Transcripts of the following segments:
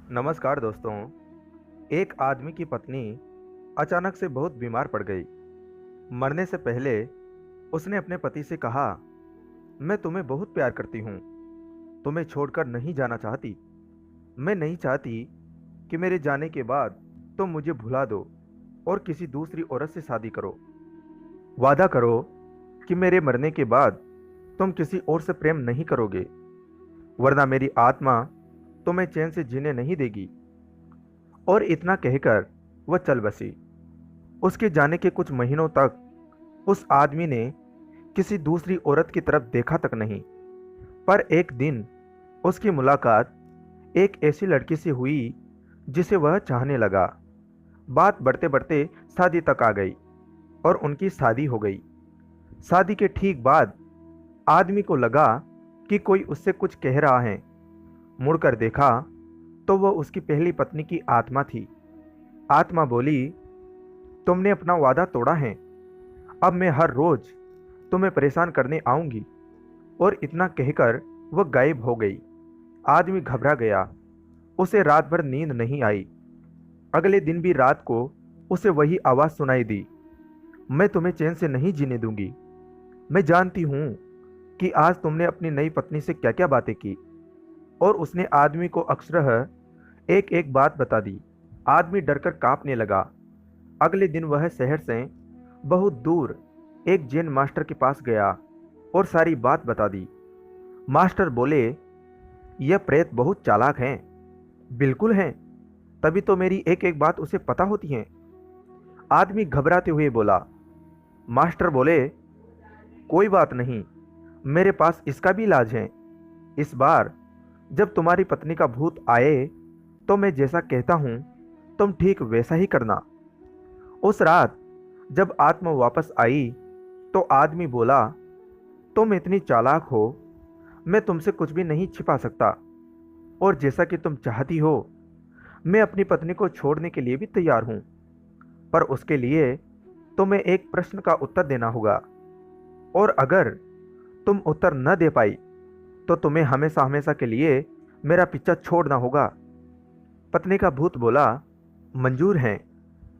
नमस्कार दोस्तों। एक आदमी की पत्नी अचानक से बहुत बीमार पड़ गई। मरने से पहले उसने अपने पति से कहा, मैं तुम्हें बहुत प्यार करती हूँ, तुम्हें छोड़कर नहीं जाना चाहती। मैं नहीं चाहती कि मेरे जाने के बाद तुम मुझे भुला दो और किसी दूसरी औरत से शादी करो। वादा करो कि मेरे मरने के बाद तुम किसी और से प्रेम नहीं करोगे, वरना मेरी आत्मा तुम्हें चैन से जीने नहीं देगी। और इतना कहकर वह चल बसी। उसके जाने के कुछ महीनों तक उस आदमी ने किसी दूसरी औरत की तरफ देखा तक नहीं। पर एक दिन उसकी मुलाकात एक ऐसी लड़की से हुई जिसे वह चाहने लगा। बात बढ़ते बढ़ते शादी तक आ गई और उनकी शादी हो गई। शादी के ठीक बाद आदमी को लगा कि कोई उससे कुछ कह रहा है। मुड़कर देखा तो वह उसकी पहली पत्नी की आत्मा थी। आत्मा बोली, तुमने अपना वादा तोड़ा है, अब मैं हर रोज तुम्हें परेशान करने आऊंगी। और इतना कहकर वह गायब हो गई। आदमी घबरा गया। उसे रात भर नींद नहीं आई। अगले दिन भी रात को उसे वही आवाज़ सुनाई दी, मैं तुम्हें चैन से नहीं जीने दूंगी। मैं जानती हूँ कि आज तुमने अपनी नई पत्नी से क्या क्या बातें की। और उसने आदमी को अक्षरशः एक एक बात बता दी। आदमी डरकर कांपने लगा। अगले दिन वह शहर से बहुत दूर एक जैन मास्टर के पास गया और सारी बात बता दी। मास्टर बोले, यह प्रेत बहुत चालाक हैं। बिल्कुल हैं, तभी तो मेरी एक एक बात उसे पता होती है। आदमी घबराते हुए बोला। मास्टर बोले, कोई बात नहीं, मेरे पास इसका भी इलाज है। इस बार जब तुम्हारी पत्नी का भूत आए तो मैं जैसा कहता हूँ तुम ठीक वैसा ही करना। उस रात जब आत्मा वापस आई तो आदमी बोला, तुम इतनी चालाक हो, मैं तुमसे कुछ भी नहीं छिपा सकता। और जैसा कि तुम चाहती हो, मैं अपनी पत्नी को छोड़ने के लिए भी तैयार हूँ। पर उसके लिए तुम्हें एक प्रश्न का उत्तर देना होगा। और अगर तुम उत्तर न दे पाई तो तुम्हें हमेशा हमेशा के लिए मेरा पीछा छोड़ना होगा। पत्नी का भूत बोला, मंजूर है,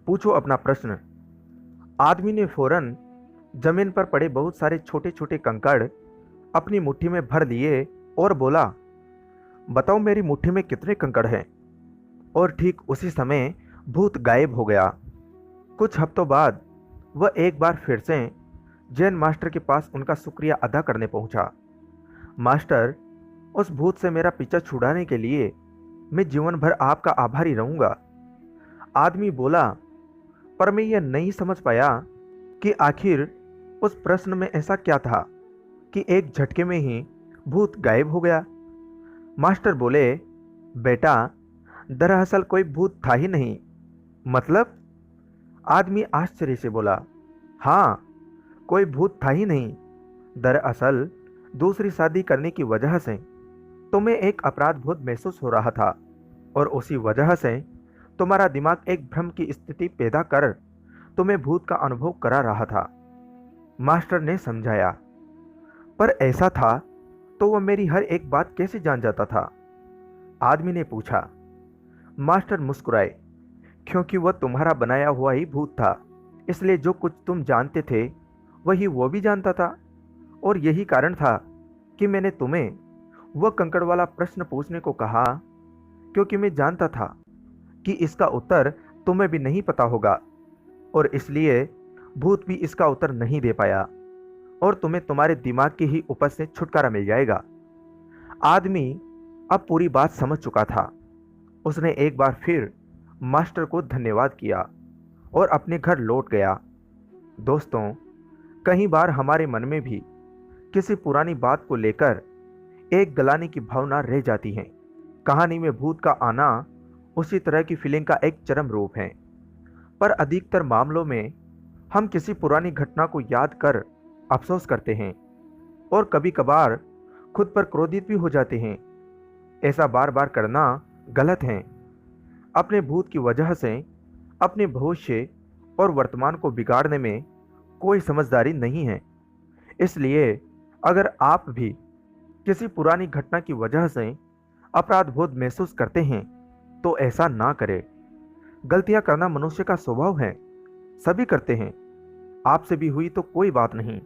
पूछो अपना प्रश्न। आदमी ने फौरन जमीन पर पड़े बहुत सारे छोटे छोटे कंकड़ अपनी मुट्ठी में भर लिए और बोला, बताओ मेरी मुट्ठी में कितने कंकड़ हैं। और ठीक उसी समय भूत गायब हो गया। कुछ हफ्तों बाद वह एक बार फिर से जैन मास्टर के पास उनका शुक्रिया अदा करने पहुंचा। मास्टर, उस भूत से मेरा पीछा छुड़ाने के लिए मैं जीवन भर आपका आभारी रहूंगा। आदमी बोला, पर मैं यह नहीं समझ पाया कि आखिर उस प्रश्न में ऐसा क्या था कि एक झटके में ही भूत गायब हो गया। मास्टर बोले, बेटा, दरअसल कोई भूत था ही नहीं। मतलब? आदमी आश्चर्य से बोला, हाँ, कोई भूत था ही नहीं। दरअसल दूसरी शादी करने की वजह से तुम्हें एक अपराध बोध महसूस हो रहा था और उसी वजह से तुम्हारा दिमाग एक भ्रम की स्थिति पैदा कर तुम्हें भूत का अनुभव करा रहा था। मास्टर ने समझाया। पर ऐसा था तो वह मेरी हर एक बात कैसे जान जाता था? आदमी ने पूछा। मास्टर मुस्कुराए, क्योंकि वह तुम्हारा बनाया हुआ ही भूत था, इसलिए जो कुछ तुम जानते थे वही वो भी जानता था। और यही कारण था कि मैंने तुम्हें वह कंकड़ वाला प्रश्न पूछने को कहा, क्योंकि मैं जानता था कि इसका उत्तर तुम्हें भी नहीं पता होगा और इसलिए भूत भी इसका उत्तर नहीं दे पाया और तुम्हें तुम्हारे दिमाग की ही उपज से छुटकारा मिल जाएगा। आदमी अब पूरी बात समझ चुका था। उसने एक बार फिर मास्टर को धन्यवाद किया और अपने घर लौट गया। दोस्तों, कई बार हमारे मन में भी किसी पुरानी बात को लेकर एक गलाने की भावना रह जाती है। कहानी में भूत का आना उसी तरह की फीलिंग का एक चरम रूप है। पर अधिकतर मामलों में हम किसी पुरानी घटना को याद कर अफसोस करते हैं और कभी कभार खुद पर क्रोधित भी हो जाते हैं। ऐसा बार बार करना गलत है। अपने भूत की वजह से अपने भविष्य और वर्तमान को बिगाड़ने में कोई समझदारी नहीं है। इसलिए अगर आप भी किसी पुरानी घटना की वजह से अपराध बोध महसूस करते हैं तो ऐसा ना करे। गलतियां करना मनुष्य का स्वभाव है, सभी करते हैं। आपसे भी हुई तो कोई बात नहीं।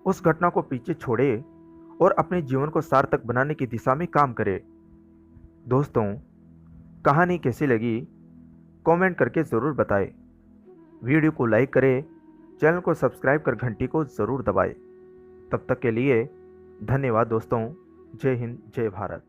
उस घटना को पीछे छोड़े और अपने जीवन को सार्थक बनाने की दिशा में काम करे। दोस्तों, कहानी कैसी लगी कमेंट करके ज़रूर बताएं। वीडियो को लाइक करें, चैनल को सब्सक्राइब कर घंटी को ज़रूर दबाएं। तब तक के लिए धन्यवाद दोस्तों। जय हिंद, जय भारत।